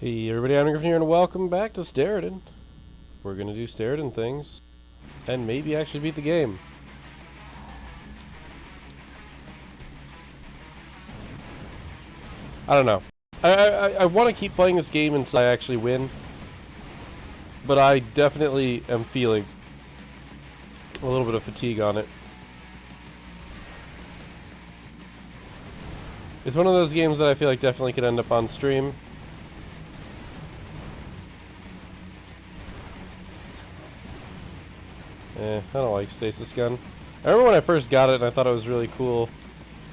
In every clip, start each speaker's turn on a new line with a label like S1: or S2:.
S1: Hey everybody, I'm Griffin here and welcome back to Steredenn. We're gonna do Steredenn things and maybe actually beat the game. I don't know. I want to keep playing this game until I actually win, but I definitely am feeling a little bit of fatigue on it. It's one of those games that I feel like definitely could end up on stream. I don't like Stasis Gun. I remember when I first got it and I thought it was really cool,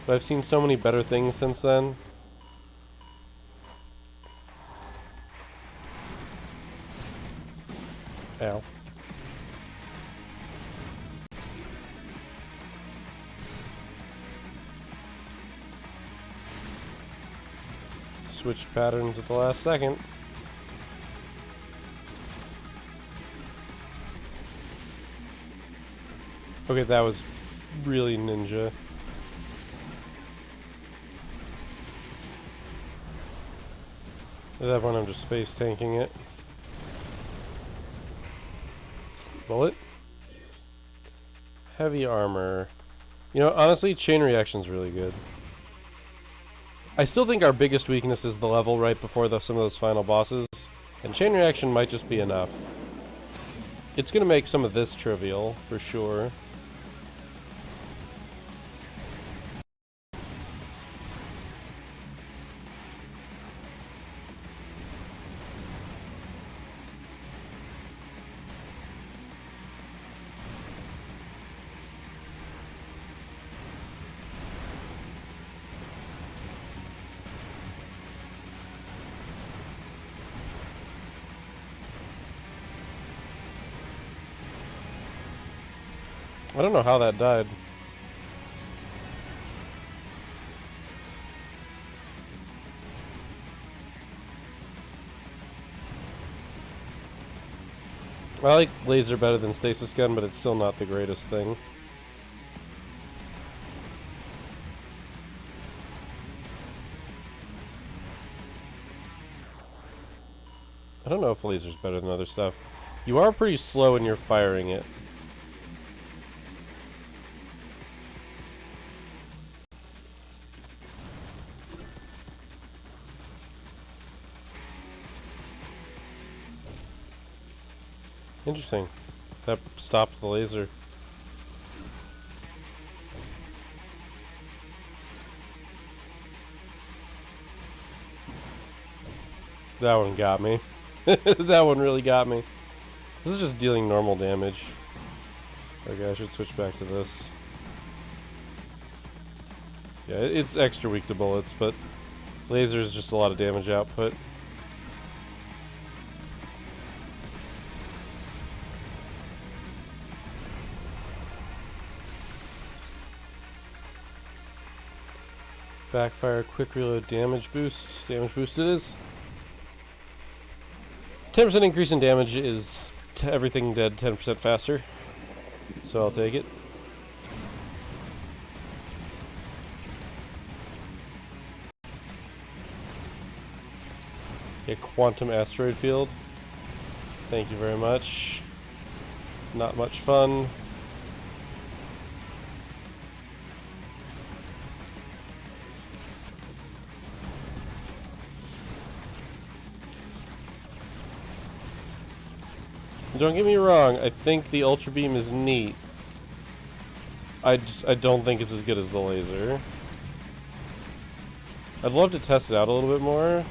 S1: but I've seen so many better things since then. Ow. Switch patterns at the last second. Okay, that was really ninja. At that point, I'm just face tanking it. Bullet. Heavy armor. You know, honestly, chain reaction's really good. I still think our biggest weakness is the level right before some of those final bosses, and chain reaction might just be enough. It's gonna make some of this trivial, for sure. I don't know how that died. I like laser better than stasis gun, but it's still not the greatest thing. I don't know if laser's better than other stuff. You are pretty slow when you're firing it. Interesting. That stopped the laser. That one got me. That one really got me. This is just dealing normal damage. Okay, I should switch back to this. Yeah, it's extra weak to bullets, but laser is just a lot of damage output. Backfire, quick reload, damage boost. Damage boost it is. 10% increase in damage is everything dead 10% faster. So I'll take it. A quantum asteroid field. Thank you very much. Not much fun. Don't get me wrong, I think the Ultra Beam is neat. I don't think it's as good as the laser. I'd love to test it out a little bit more.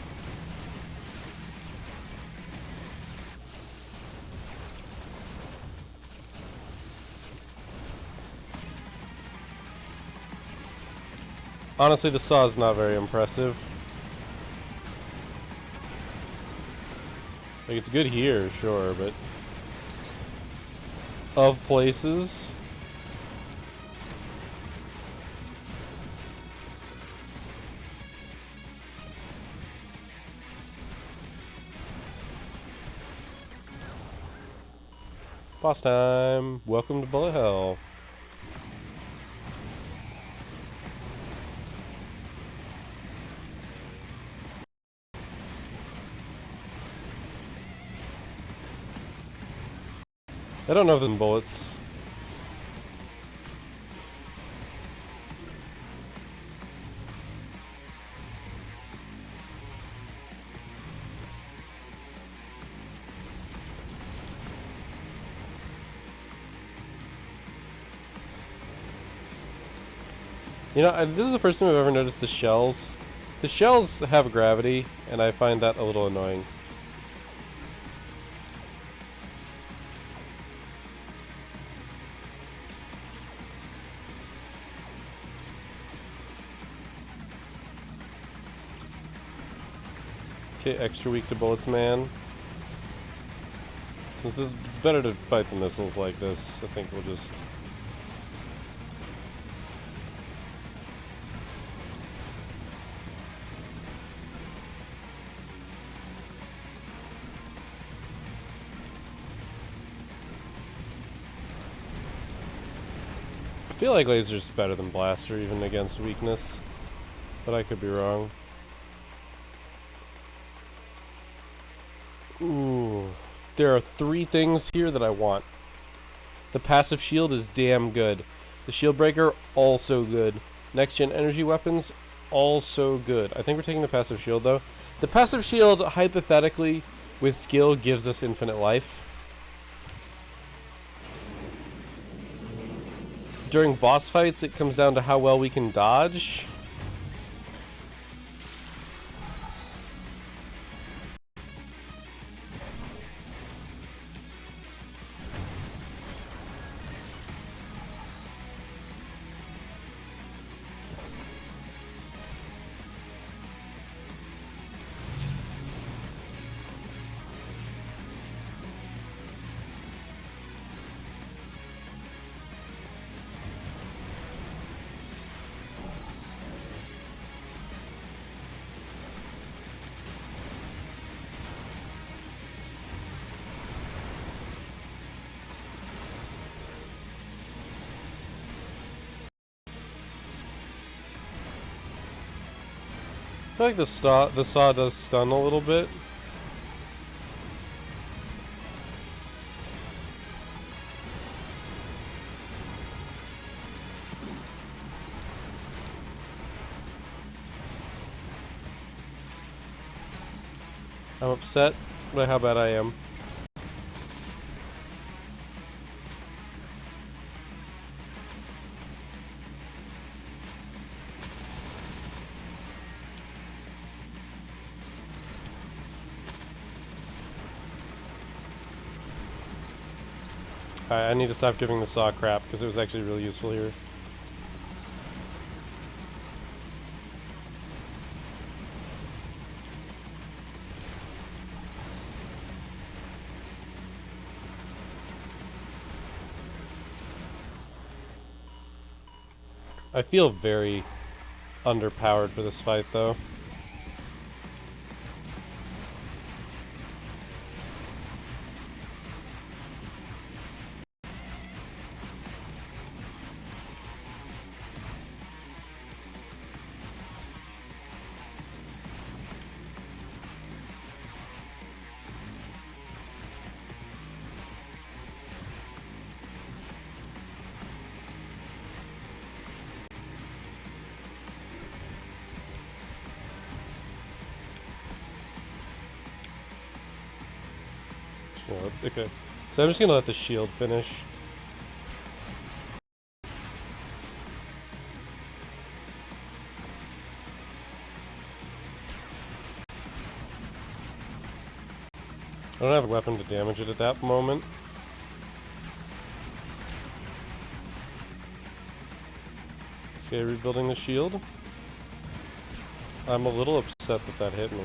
S1: Honestly, the saw is not very impressive. Like, it's good here, sure, but of places. Boss time. Welcome to Bullet Hell. I don't know if there's bullets. You know, this is the first time I've ever noticed the shells. The shells have gravity, and I find that a little annoying. Okay, extra weak to bullets, man. It's better to fight the missiles like this. I think we'll just... I feel like laser's better than blaster even against weakness, but I could be wrong. Ooh, there are 3 things here that I want. The passive shield is damn good. The shield breaker, also good. Next gen energy weapons, also good. I think we're taking the passive shield though. The passive shield, hypothetically, with skill, gives us infinite life. During boss fights, it comes down to how well we can dodge. I feel like the saw does stun a little bit. I'm upset by how bad I am. I need to stop giving the saw crap because it was actually really useful here. I feel very underpowered for this fight though. Okay, so I'm just gonna let the shield finish. I don't have a weapon to damage it at that moment. Okay, rebuilding the shield. I'm a little upset that that hit me.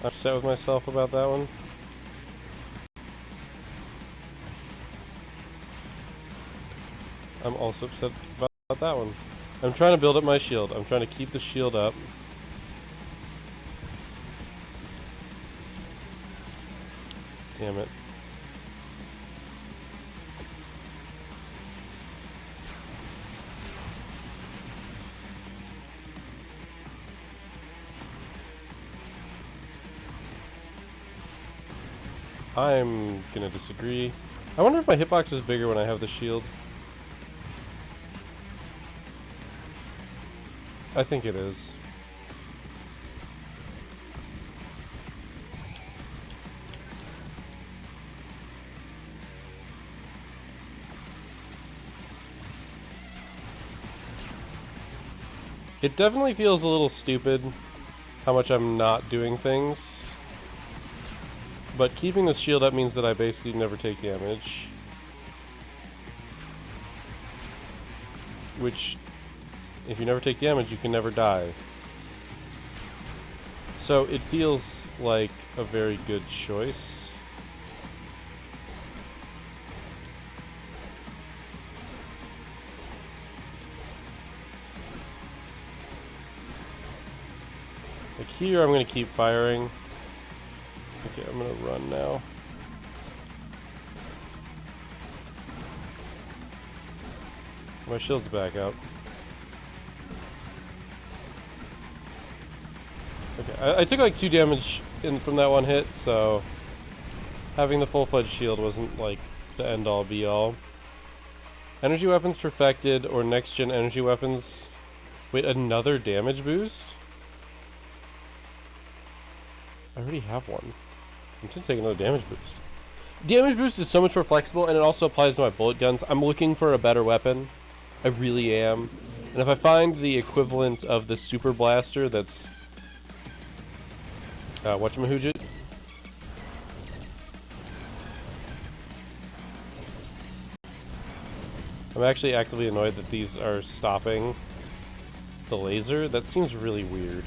S1: Upset with myself about that one. I'm also upset about that one. I'm trying to build up my shield. I'm trying to keep the shield up. Damn it. I'm gonna disagree. I wonder if my hitbox is bigger when I have the shield. I think it is. It definitely feels a little stupid how much I'm not doing things. But keeping this shield up means that I basically never take damage. Which, if you never take damage, you can never die. So it feels like a very good choice. Like here, I'm going to keep firing. Okay, I'm going to run now. My shield's back up. Okay, I took like 2 damage from that one hit, so having the full-fledged shield wasn't like the end-all be-all. Energy weapons perfected or next-gen energy weapons. Wait, another damage boost? I already have one. I'm gonna take another damage boost. Damage boost is so much more flexible, and it also applies to my bullet guns. I'm looking for a better weapon. I really am. And if I find the equivalent of the super blaster that's whatchamahoojit? I'm actually actively annoyed that these are stopping the laser. That seems really weird.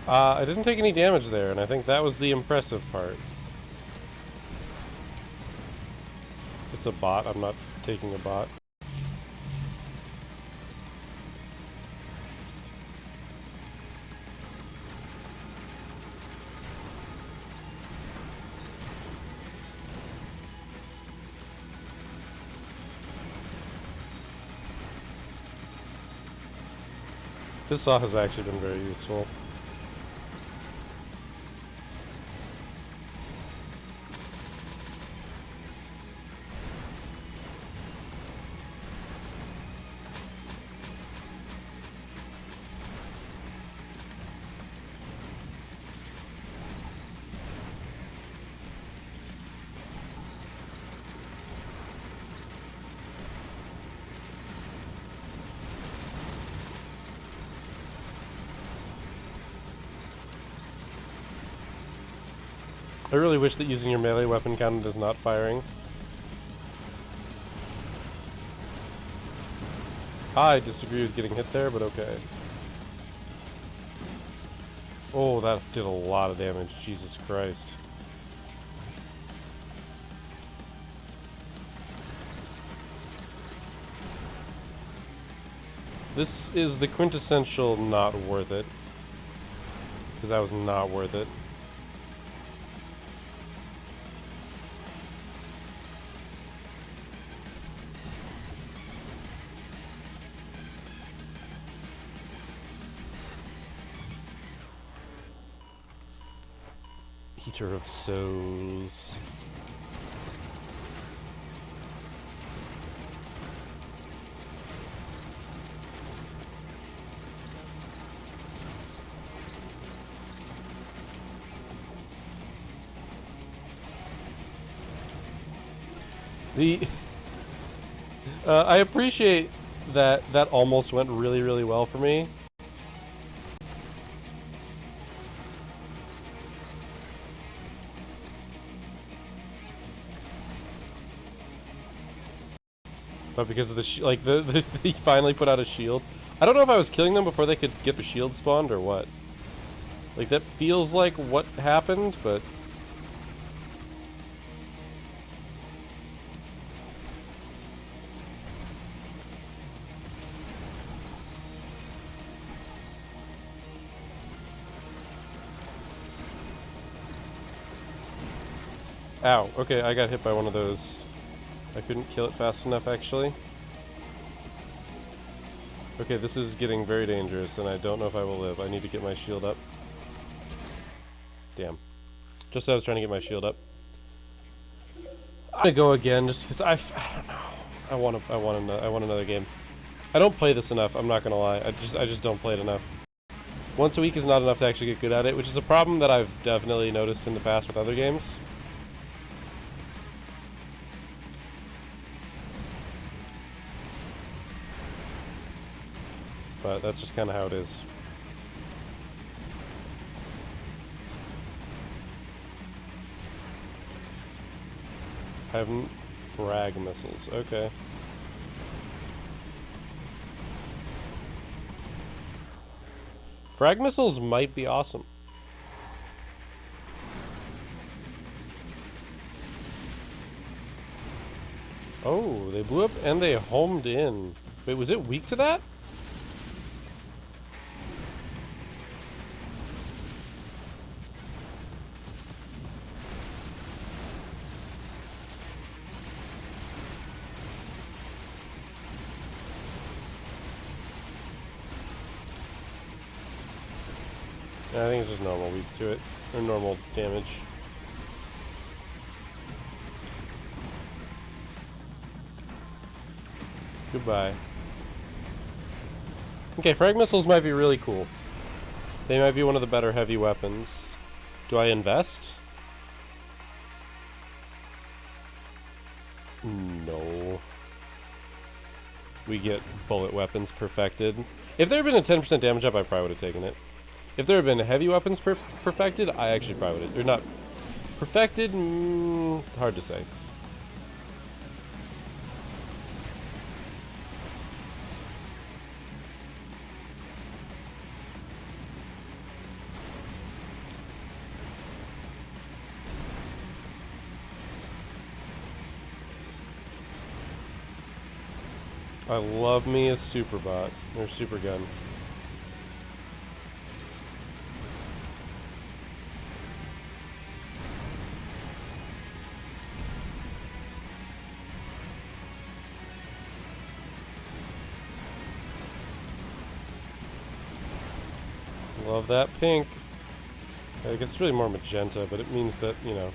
S1: I didn't take any damage there, and I think that was the impressive part. It's a bot. I'm not taking a bot. This saw has actually been very useful. I really wish that using your melee weapon counted as not firing. I disagree with getting hit there, but okay. Oh, that did a lot of damage. Jesus Christ. This is the quintessential not worth it. Because that was not worth it. Eater of Souls. I appreciate that almost went really, really well for me. I But because of the he finally put out a shield. I don't know if I was killing them before they could get the shield spawned or what. Like, that feels like what happened, but... Ow, okay, I got hit by one of those. I couldn't kill it fast enough, actually. Okay, this is getting very dangerous, and I don't know if I will live. I need to get my shield up. Damn. Just as I was trying to get my shield up. I'm gonna go again, just because I don't know. I want another game. I don't play this enough, I'm not gonna lie. I just don't play it enough. Once a week is not enough to actually get good at it, which is a problem that I've definitely noticed in the past with other games. But that's just kind of how it is. I have frag missiles. Okay. Frag missiles might be awesome. Oh, they blew up and they homed in. Wait, was it weak to that? I think it's just normal weak to it, or normal damage. Goodbye. Okay, frag missiles might be really cool. They might be one of the better heavy weapons. Do I invest? No. We get bullet weapons perfected. If there had been a 10% damage up, I probably would have taken it. If there had been heavy weapons perfected, I actually probably would have. Or not perfected, hard to say. I love me a super bot, or super gun. Love that pink. Like, it's really more magenta, but it means that, you know.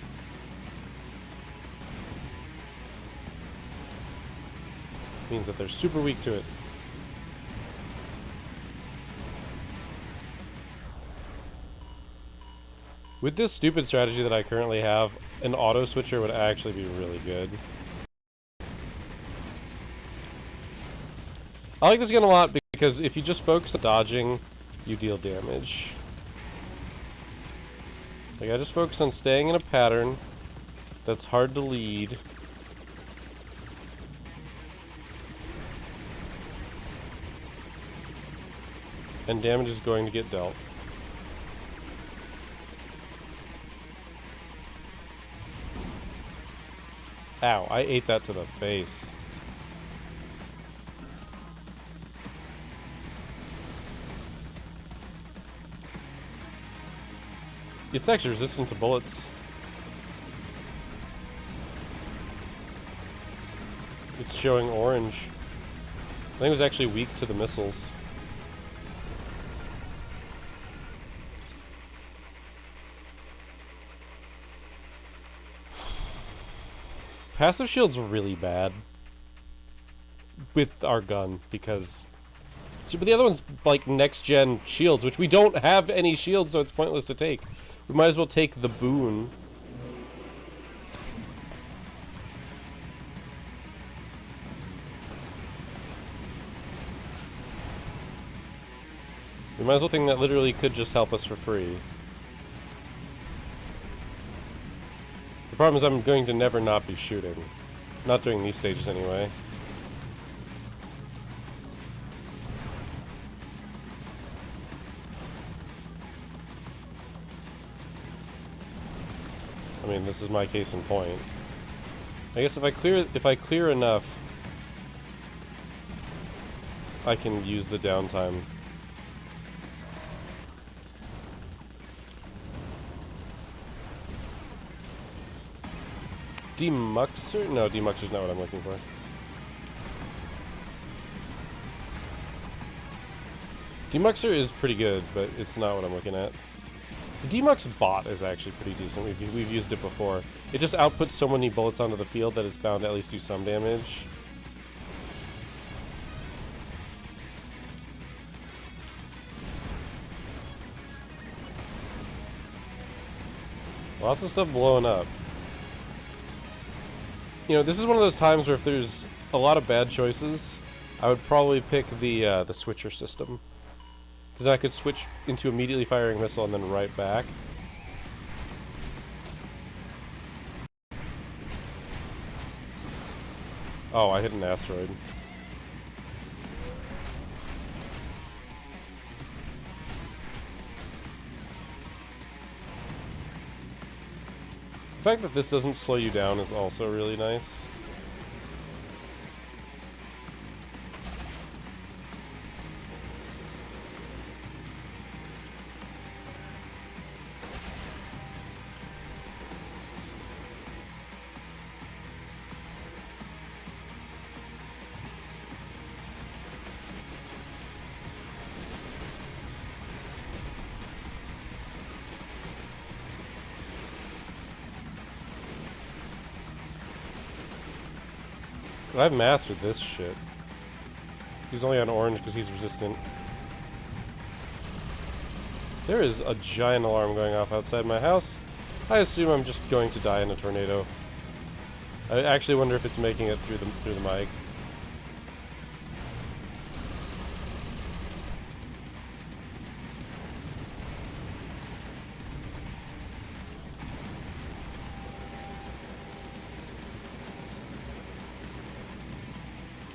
S1: Means that they're super weak to it. With this stupid strategy that I currently have, an auto switcher would actually be really good. I like this gun a lot because if you just focus on dodging, you deal damage. Like, I just focus on staying in a pattern that's hard to lead. And damage is going to get dealt. Ow, I ate that to the face. It's actually resistant to bullets. It's showing orange. I think it was actually weak to the missiles. Passive shield's really bad with our gun because, but the other one's like next gen shields, which we don't have any shields, so it's pointless to take. We might as well take the boon. We might as well think that literally could just help us for free. The problem is I'm going to never not be shooting. Not during these stages anyway. I mean, this is my case in point. I guess if I clear enough, I can use the downtime. Demuxer? No, Demuxer's not what I'm looking for. Demuxer is pretty good, but it's not what I'm looking at. The Demux bot is actually pretty decent. We've used it before. It just outputs so many bullets onto the field that it's bound to at least do some damage. Lots of stuff blowing up. You know, this is one of those times where if there's a lot of bad choices, I would probably pick the switcher system. Because I could switch into immediately firing missile and then right back. Oh, I hit an asteroid. The fact that this doesn't slow you down is also really nice. I've mastered this shit. He's only on orange because he's resistant. There is a giant alarm going off outside my house. I assume I'm just going to die in a tornado. I actually wonder if it's making it through the mic.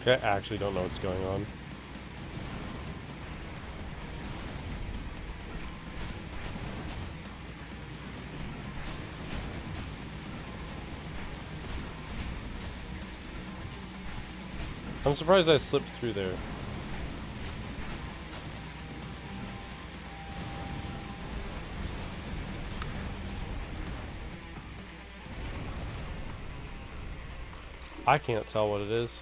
S1: I actually don't know what's going on. I'm surprised I slipped through there. I can't tell what it is.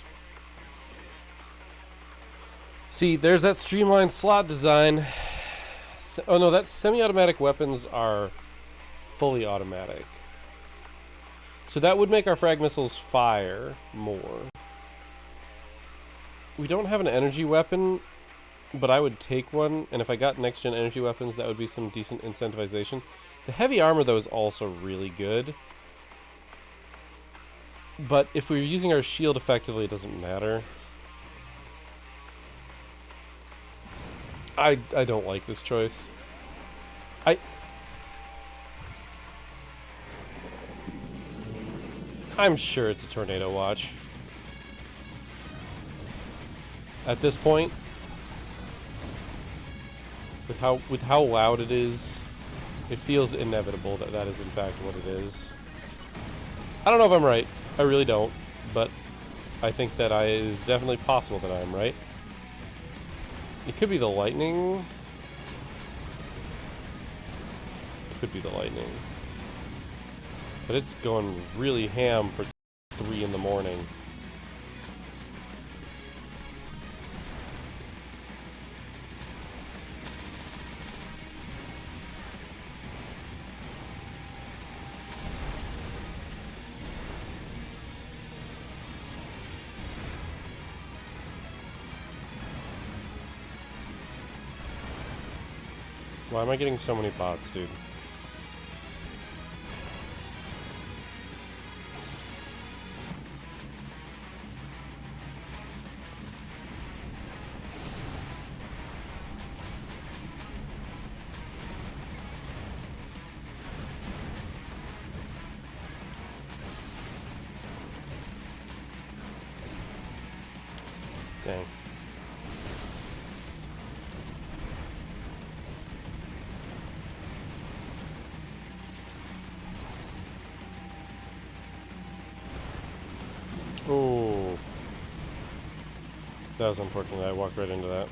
S1: See, there's that streamlined slot design. Oh no, that semi-automatic weapons are fully automatic. So that would make our frag missiles fire more. We don't have an energy weapon, but I would take one, and if I got next-gen energy weapons, that would be some decent incentivization. The heavy armor, though, is also really good. But if we were using our shield effectively, it doesn't matter. I don't like this choice. I'm sure it's a tornado watch. At this point, with how loud it is, it feels inevitable that that is in fact what it is. I don't know if I'm right. I really don't, but I think that it is definitely possible that I'm right. It could be the lightning. Could be the lightning. But it's going really ham for 3 in the morning. Why am I getting so many bots, dude? Dang. That was unfortunate. I walked right into that.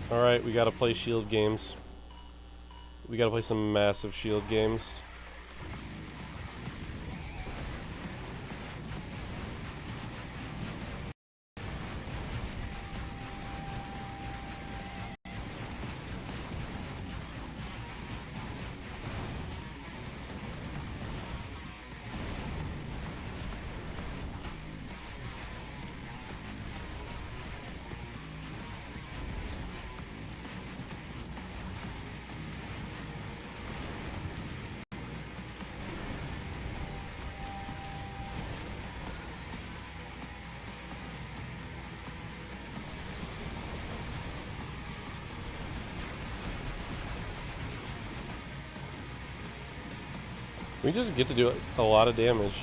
S1: Alright, we gotta play shield games. We gotta play some massive shield games. We just get to do a lot of damage.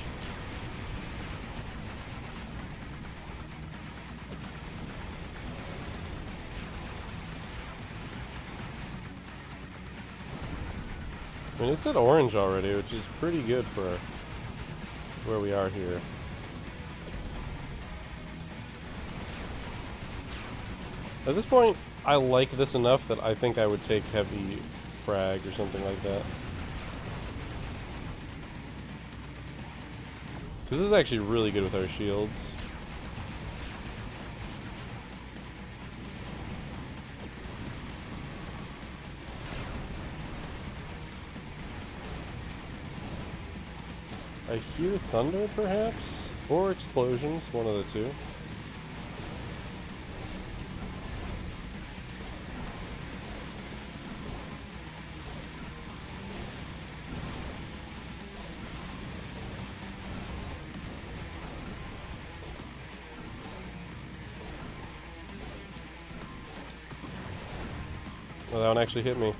S1: I mean, it's at orange already, which is pretty good for where we are here. At this point, I like this enough that I think I would take heavy frag or something like that. This is actually really good with our shields. I hear thunder, perhaps? Or explosions, one of the two. Well, that one actually hit me.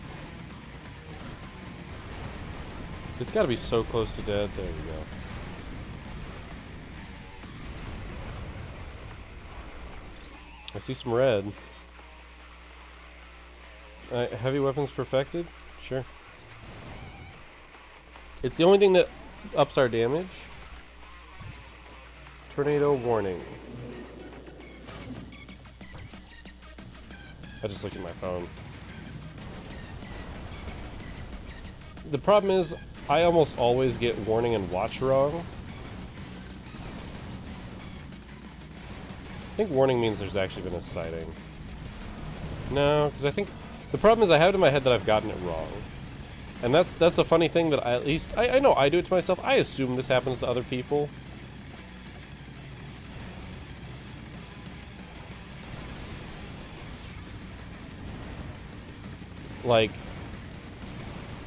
S1: It's got to be so close to dead. There we go. I see some red. Heavy weapons perfected? Sure. It's the only thing that ups our damage. Tornado warning. I just looked at my phone. The problem is, I almost always get warning and watch wrong. I think warning means there's actually been a sighting. No, because I think the problem is I have it in my head that I've gotten it wrong. And that's a funny thing that I know I do it to myself. I assume this happens to other people. Like,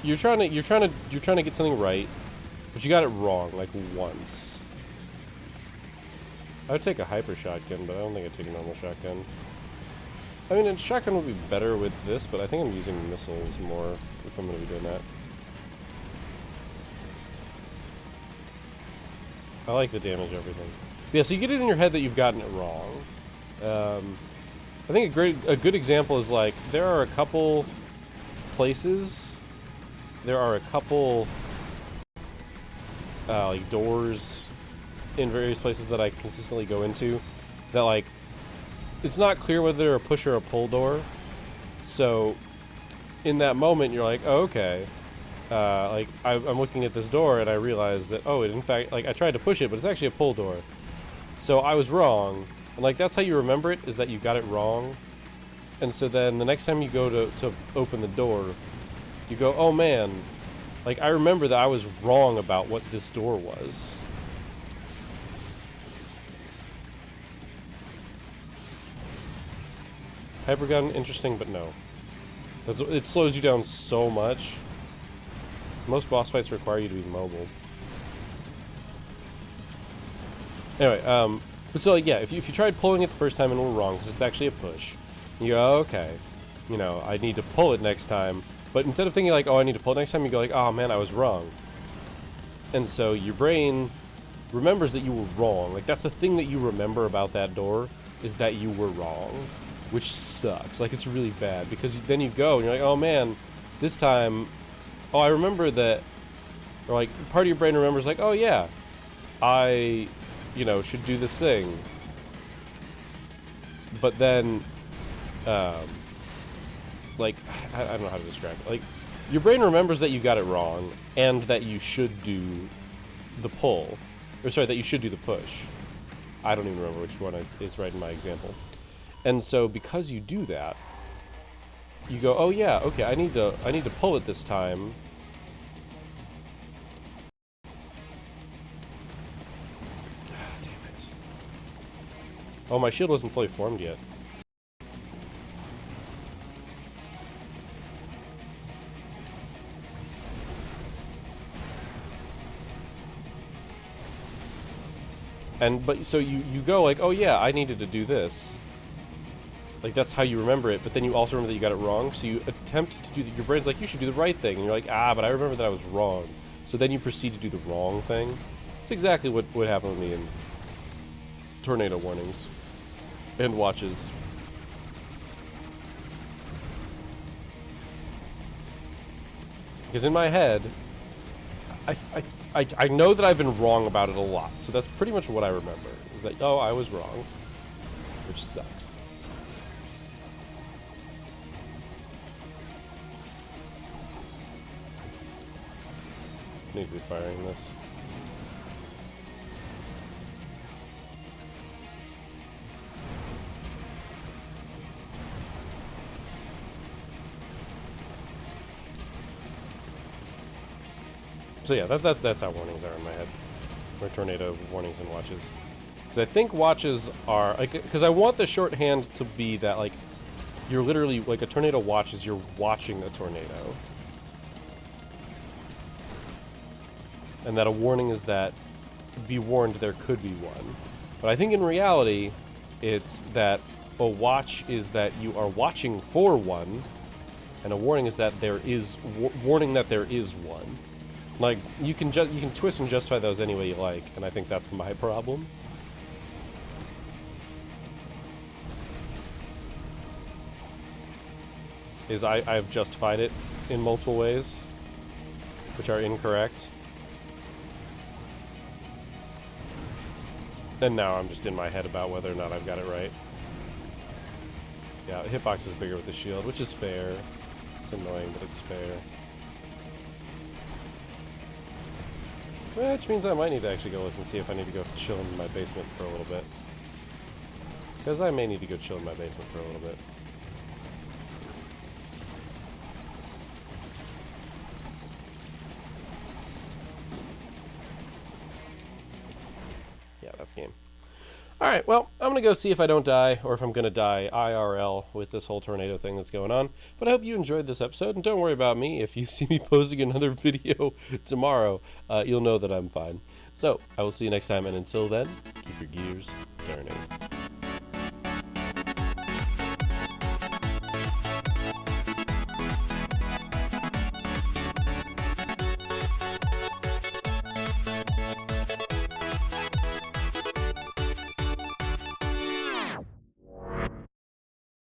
S1: you're trying to get something right, but you got it wrong like once. I would take a hyper shotgun, but I don't think I'd take a normal shotgun. I mean, a shotgun would be better with this, but I think I'm using missiles more if I'm going to be doing that. I like the damage, everything. Yeah, so you get it in your head that you've gotten it wrong. I think a good example is like there are a couple places. There are a couple like doors in various places that I consistently go into that, like, it's not clear whether they're a push or a pull door. So in that moment you're like, oh, okay, like I'm looking at this door and I realize that, oh, it in fact, like, I tried to push it but it's actually a pull door, so I was wrong. And like that's how you remember it, is that you got it wrong. And so then the next time you go to open the door, you go, oh man, like, I remember that I was wrong about what this door was. Hypergun, interesting, but no. It slows you down so much. Most boss fights require you to be mobile. Anyway, but so, like, yeah, if you tried pulling it the first time and were wrong, because it's actually a push, you go, okay, you know, I need to pull it next time. But instead of thinking like, oh, I need to pull it next time, you go like, oh man, I was wrong. And so your brain remembers that you were wrong. Like, that's the thing that you remember about that door, is that you were wrong. Which sucks. Like, it's really bad, because then you go and you're like, oh man, this time, oh, I remember that. Or like, part of your brain remembers like, oh yeah, I you know, should do this thing. But then, like, I don't know how to describe it. Like, your brain remembers that you got it wrong, and that you should do the pull. Or, sorry, that you should do the push. I don't even remember which one is right in my example. And so, because you do that, you go, oh yeah, okay, I need to pull it this time. Damn it. Oh, my shield wasn't fully formed yet. But so you go like, oh yeah, I needed to do this. Like, that's how you remember it, but then you also remember that you got it wrong, so you attempt to do your brain's like, you should do the right thing, and you're like, but I remember that I was wrong. So then you proceed to do the wrong thing. It's exactly what happened with me in tornado warnings and watches. Because in my head, I know that I've been wrong about it a lot, so that's pretty much what I remember. Is that, oh, I was wrong, which sucks. Need to be firing this. So yeah, that's how warnings are in my head. Or tornado warnings and watches. Because I think watches are, like, because I want the shorthand to be that, like, you're literally, like, a tornado watch is you're watching a tornado. And that a warning is that, be warned, there could be one. But I think in reality, it's that a watch is that you are watching for one, and a warning is that there is, warning that there is one. Like, you can twist and justify those any way you like, and I think that's my problem. Is I've justified it in multiple ways, which are incorrect. And now I'm just in my head about whether or not I've got it right. Yeah, the hitbox is bigger with the shield, which is fair. It's annoying, but it's fair. Which means I might need to actually go look and see if I need to go chill in my basement for a little bit. Because I may need to go chill in my basement for a little bit. Yeah, that's game. Alright, well, I'm going to go see if I don't die, or if I'm going to die IRL with this whole tornado thing that's going on. But I hope you enjoyed this episode, and don't worry about me. If you see me posting another video tomorrow, you'll know that I'm fine. So, I will see you next time, and until then, keep your gears